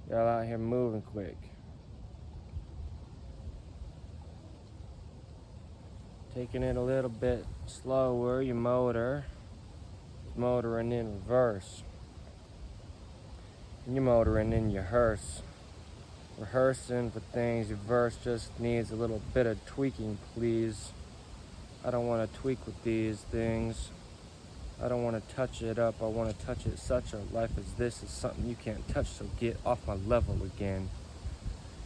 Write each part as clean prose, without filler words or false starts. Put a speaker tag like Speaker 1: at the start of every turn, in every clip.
Speaker 1: Y'all out here moving quick. Taking it a little bit slower, your motor. Motoring in reverse. And you're motoring in your hearse. Rehearsing for things, your verse just needs a little bit of tweaking, please. I don't want to tweak with these things. I don't want to touch it up. I want to touch it. Such a life as this is something you can't touch, so get off my level again.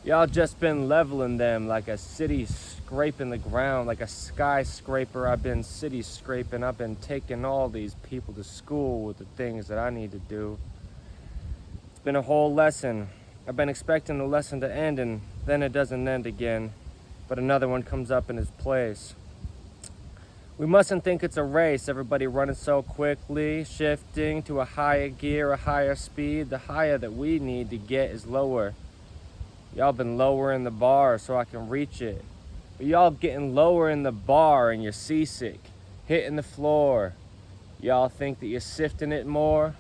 Speaker 1: Y'all just been leveling them like a city scraping the ground, like a skyscraper. I've been city scraping. I've been taking all these people to school with the things that I need to do. It's been a whole lesson. I've been expecting the lesson to end, and then it doesn't end again, but another one comes up in its place. We mustn't think it's a race, everybody running so quickly, shifting to a higher gear, a higher speed. The higher that we need to get is lower. Y'all been lowering the bar so I can reach it. But y'all getting lower in the bar and you're seasick, hitting the floor. Y'all think that you're sifting it more?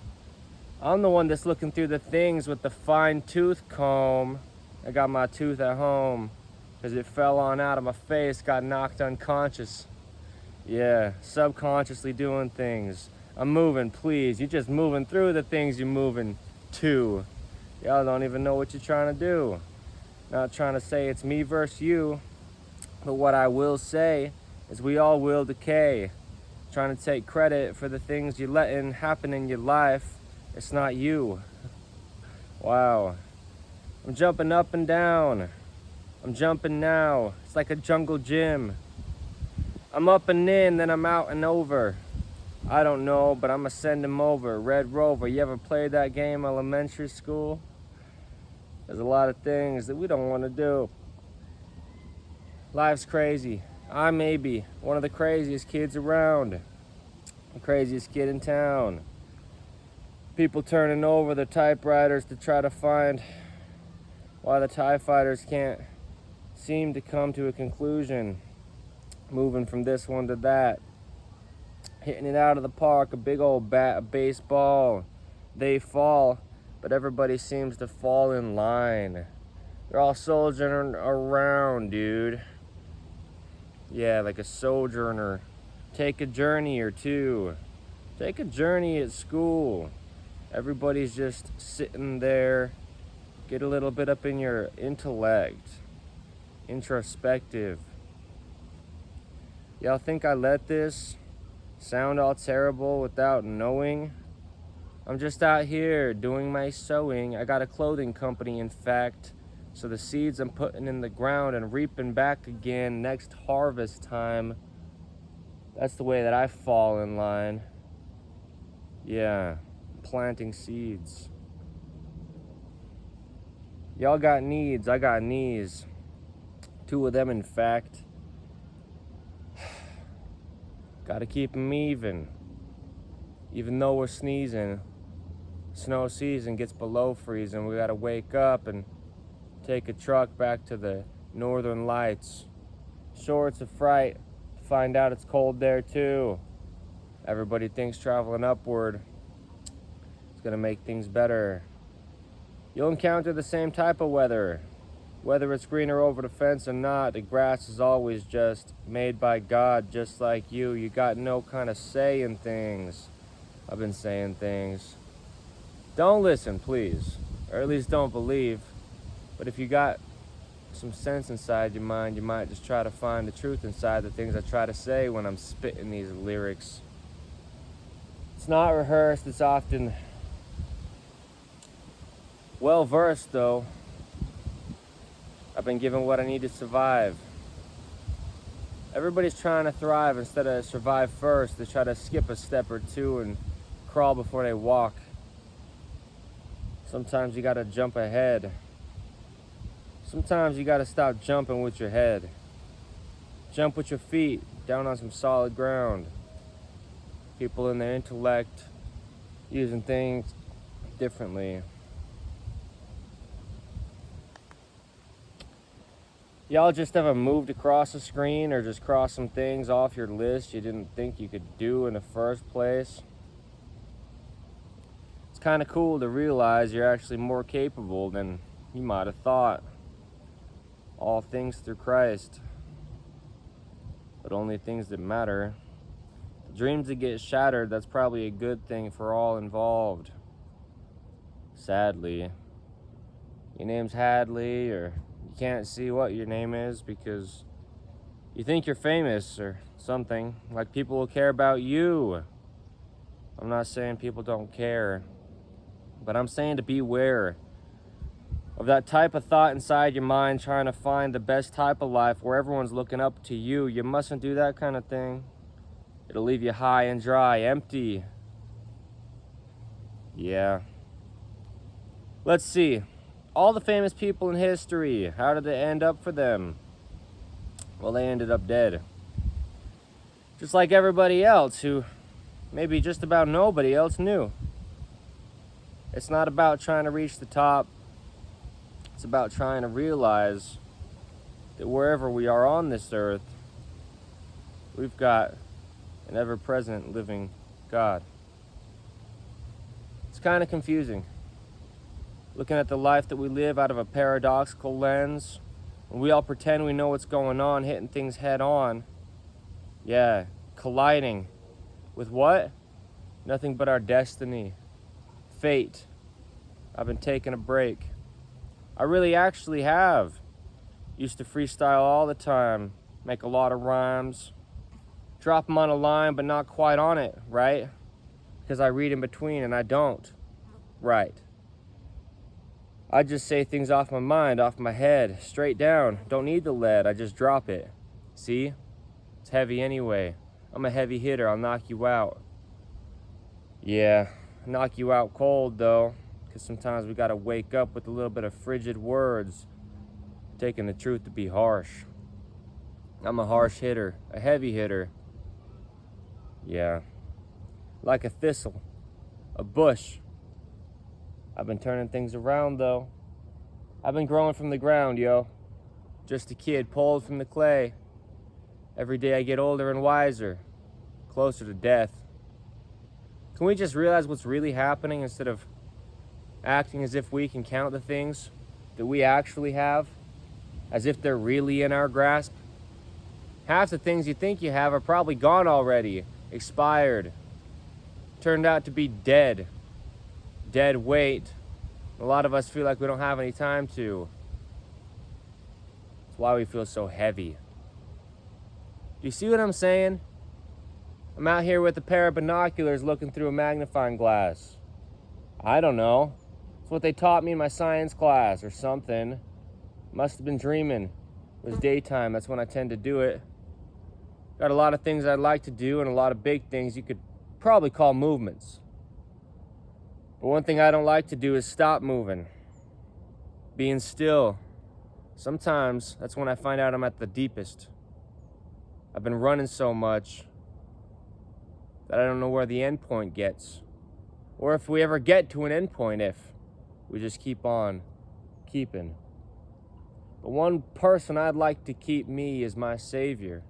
Speaker 1: I'm the one that's looking through the things with the fine tooth comb. I got my tooth at home because it fell on out of my face, got knocked unconscious. Yeah, subconsciously doing things. I'm moving, please. You're just moving through the things you're moving to. Y'all don't even know what you're trying to do. Not trying to say it's me versus you, but what I will say is we all will decay. Trying to take credit for the things you're letting happen in your life. It's not you. Wow. I'm jumping up and down. I'm jumping now. It's like a jungle gym. I'm up and in, then I'm out and over. I don't know, but I'ma send him over. Red Rover, you ever played that game elementary school? There's a lot of things that we don't want to do. Life's crazy. I may be one of the craziest kids around. The craziest kid in town. People turning over their typewriters to try to find why the TIE fighters can't seem to come to a conclusion. Moving from this one to that. Hitting it out of the park, a big old bat, a baseball. They fall, but everybody seems to fall in line. They're all soldiering around, dude. Yeah, like a sojourner. Take a journey or two. Take a journey at school. Everybody's just sitting there. Get a little bit up in your intellect. Introspective. Y'all think I let this sound all terrible without knowing? I'm just out here doing my sewing. I got a clothing company, in fact. So the seeds I'm putting in the ground and reaping back again next harvest time. That's the way that I fall in line. Yeah, planting seeds. Y'all got needs, I got knees. 2 of them, in fact. Gotta keep them even. Even though we're sneezing, snow season gets below freezing. We gotta wake up and take a truck back to the northern lights. Sure, it's a fright to find out it's cold there too. Everybody thinks traveling upward is gonna make things better. You'll encounter the same type of weather. Whether it's greener over the fence or not, the grass is always just made by God, just like you. You got no kind of say in things. I've been saying things. Don't listen, please. Or at least don't believe. But if you got some sense inside your mind, you might just try to find the truth inside the things I try to say when I'm spitting these lyrics. It's not rehearsed, it's often well versed though. I've been given what I need to survive. Everybody's trying to thrive instead of survive first. They try to skip a step or two and crawl before they walk. Sometimes you gotta jump ahead. Sometimes you gotta stop jumping with your head. Jump with your feet down on some solid ground. People in their intellect using things differently. Y'all just ever moved across the screen or just crossed some things off your list you didn't think you could do in the first place? It's It's kind of cool to realize you're actually more capable than you might have thought. All things through Christ, but only things that matter. Dreams that get shattered, that's probably a good thing for all involved. Sadly. Your name's Hadley, or you can't see what your name is because you think you're famous or something. Like people will care about you. I'm not saying people don't care, but I'm saying to beware of that type of thought inside your mind trying to find the best type of life where everyone's looking up to you. You mustn't do that kind of thing. It'll leave you high and dry, empty. Yeah. Let's see. All the famous people in history, how did it end up for them? Well, they ended up dead. Just like everybody else who maybe just about nobody else knew. It's not about trying to reach the top. It's about trying to realize that wherever we are on this earth, we've got an ever-present living God. It's kind of confusing. Looking at the life that we live out of a paradoxical lens, and we all pretend we know what's going on, hitting things head on. Yeah, colliding with what? Nothing but our destiny. Fate. I've been taking a break. I really actually have. Used to freestyle all the time, make a lot of rhymes, drop them on a line but not quite on it, right? Because I read in between and I don't. Right. I just say things off my mind, off my head, straight down. Don't need the lead, I just drop it. See? It's heavy anyway. I'm a heavy hitter, I'll knock you out. Yeah, knock you out cold though, because sometimes we gotta wake up with a little bit of frigid words, taking the truth to be harsh. I'm a harsh hitter, a heavy hitter. Yeah, like a thistle, a bush. I've been turning things around though. I've been growing from the ground, yo. Just a kid pulled from the clay. Every day I get older and wiser, closer to death. Can we just realize what's really happening instead of acting as if we can count the things that we actually have, as if they're really in our grasp? Half the things you think you have are probably gone already, expired, turned out to be dead weight. A lot of us feel like we don't have any time to. That's why we feel so heavy. Do you see what I'm saying? I'm out here with a pair of binoculars looking through a magnifying glass. I don't know. It's what they taught me in my science class or something. Must have been dreaming. It was daytime, that's when I tend to do it. Got a lot of things I'd like to do and a lot of big things you could probably call movements. But one thing I don't like to do is stop moving. Being still. Sometimes that's when I find out I'm at the deepest. I've been running so much that I don't know where the end point gets. Or if we ever get to an end point, if we just keep on keeping. But one person I'd like to keep me is my savior.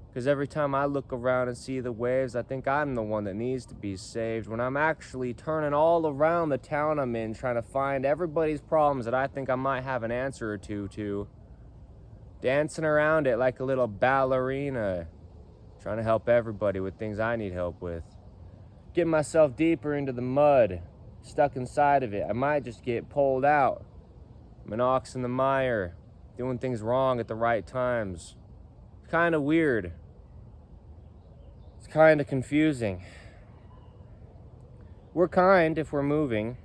Speaker 1: Because every time I look around and see the waves, I think I'm the one that needs to be saved. When I'm actually turning all around the town I'm in, trying to find everybody's problems that I think I might have an answer or two to. Dancing around it like a little ballerina. Trying to help everybody with things I need help with. Getting myself deeper into the mud. Stuck inside of it. I might just get pulled out. I'm an ox in the mire. Doing things wrong at the right times. It's kind of weird. It's kind of confusing. We're kind if we're moving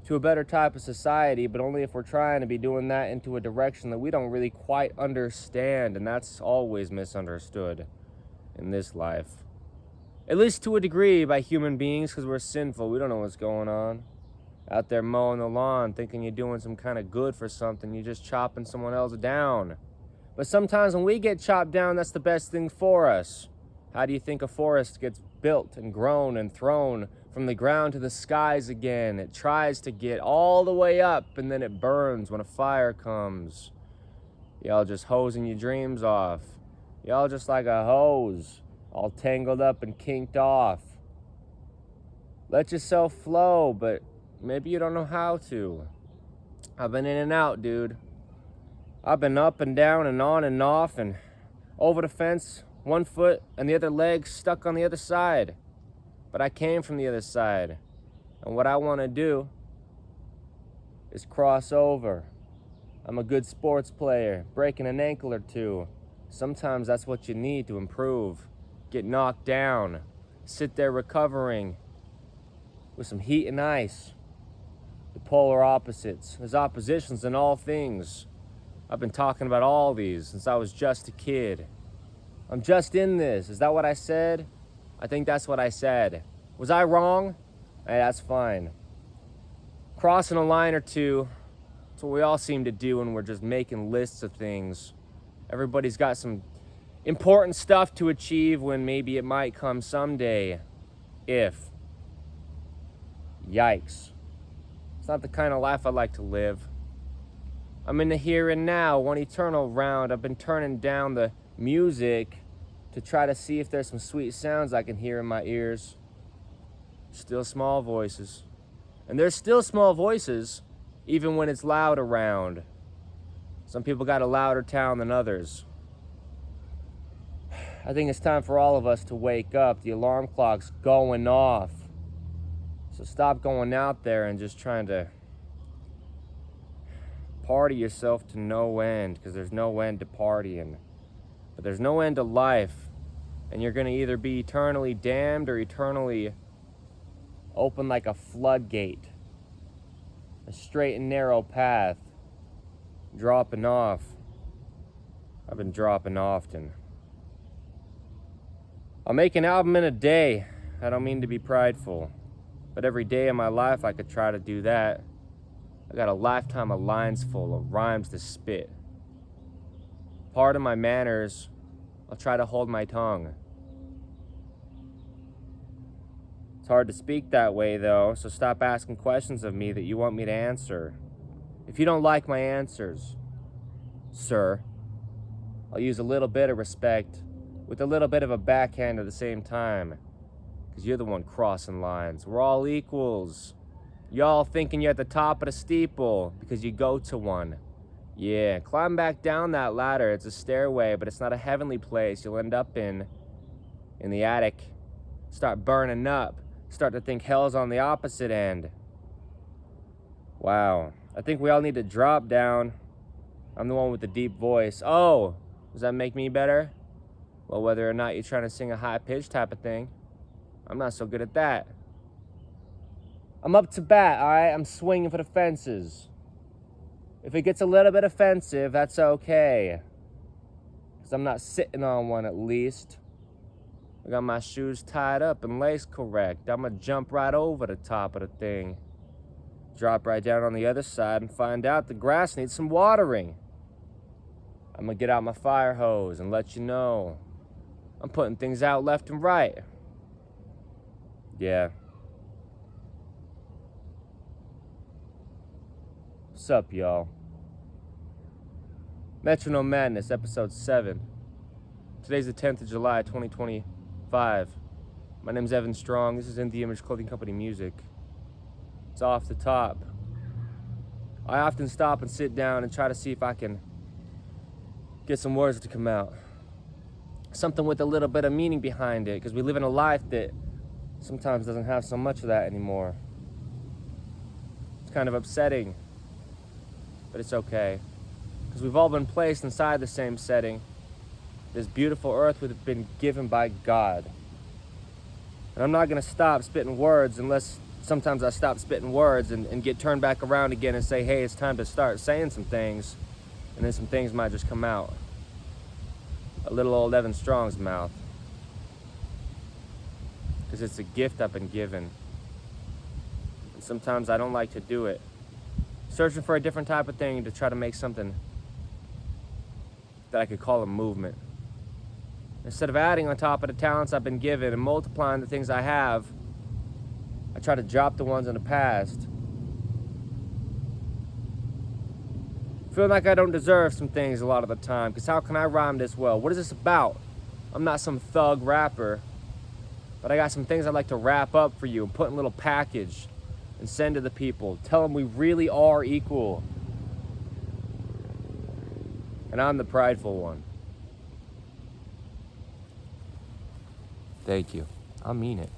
Speaker 1: to a better type of society, but only if we're trying to be doing that into a direction that we don't really quite understand, and that's always misunderstood in this life. At least to a degree by human beings, because we're sinful. We don't know what's going on. Out there mowing the lawn, thinking you're doing some kind of good for something, you're just chopping someone else down. But sometimes when we get chopped down, that's the best thing for us. How do you think a forest gets built and grown and thrown from the ground to the skies again? It tries to get all the way up, and then it burns when a fire comes. Y'all just hosing your dreams off. Y'all just like a hose, all tangled up and kinked off. Let yourself flow, but maybe you don't know how to. I've been in and out, dude. I've been up and down and on and off and over the fence, one foot and the other leg stuck on the other side. But I came from the other side. And what I want to do is cross over. I'm a good sports player, breaking an ankle or two. Sometimes that's what you need to improve. Get knocked down, sit there recovering with some heat and ice. The polar opposites. There's oppositions in all things. I've been talking about all these since I was just a kid. I'm just in this. Is that what I said? I think that's what I said. Was I wrong? Hey, that's fine. Crossing a line or two, that's what we all seem to do when we're just making lists of things. Everybody's got some important stuff to achieve when maybe it might come someday. If. Yikes. It's not the kind of life I like to live. I'm in the here and now, one eternal round. I've been turning down the music to try to see if there's some sweet sounds I can hear in my ears. Still small voices. And there's still small voices, even when it's loud around. Some people got a louder town than others. I think it's time for all of us to wake up. The alarm clock's going off. So stop going out there and just trying to party yourself to no end, because there's no end to partying. But there's no end to life. And you're going to either be eternally damned or eternally open like a floodgate. A straight and narrow path. Dropping off. I've been dropping often. I'll make an album in a day. I don't mean to be prideful. But every day of my life I could try to do that. I got a lifetime of lines full of rhymes to spit. Pardon my manners. I'll try to hold my tongue. It's hard to speak that way though, so stop asking questions of me that you want me to answer. If you don't like my answers, sir, I'll use a little bit of respect with a little bit of a backhand at the same time. Because you're the one crossing lines. We're all equals. Y'all thinking you're at the top of the steeple because you go to one. Yeah, climb back down that ladder. It's a stairway, but it's not a heavenly place. You'll end up in the attic. Start burning up. Start to think hell's on the opposite end. Wow. I think we all need to drop down. I'm the one with the deep voice. Oh, does that make me better? Well, whether or not you're trying to sing a high pitch type of thing, I'm not so good at that. I'm up to bat, all right? I'm swinging for the fences. If it gets a little bit offensive, that's okay. Because I'm not sitting on one at least. I got my shoes tied up and laced correct. I'm going to jump right over the top of the thing. Drop right down on the other side and find out the grass needs some watering. I'm going to get out my fire hose and let you know. I'm putting things out left and right. Yeah. What's up, y'all? Metronome Madness, episode 7. Today's the 10th of July, 2025. My name's Evan Strong. This is InTheImageClothingCompany music. It's off the top. I often stop and sit down and try to see if I can get some words to come out. Something with a little bit of meaning behind it, because we live in a life that sometimes doesn't have so much of that anymore. It's kind of upsetting, but it's okay. Because we've all been placed inside the same setting. This beautiful earth we've been given by God. And I'm not going to stop spitting words unless sometimes I stop spitting words and get turned back around again and say, hey, it's time to start saying some things. And then some things might just come out. A little old Evan Strong's mouth. Because it's a gift I've been given. And sometimes I don't like to do it. Searching for a different type of thing to try to make something that I could call a movement. Instead of adding on top of the talents I've been given and multiplying the things I have, I try to drop the ones in the past. Feel like I don't deserve some things a lot of the time, because how can I rhyme this well? What is this about? I'm not some thug rapper. But I got some things I'd like to wrap up for you and put in a little package and send to the people. Tell them we really are equal. And I'm the prideful one. Thank you. I mean it.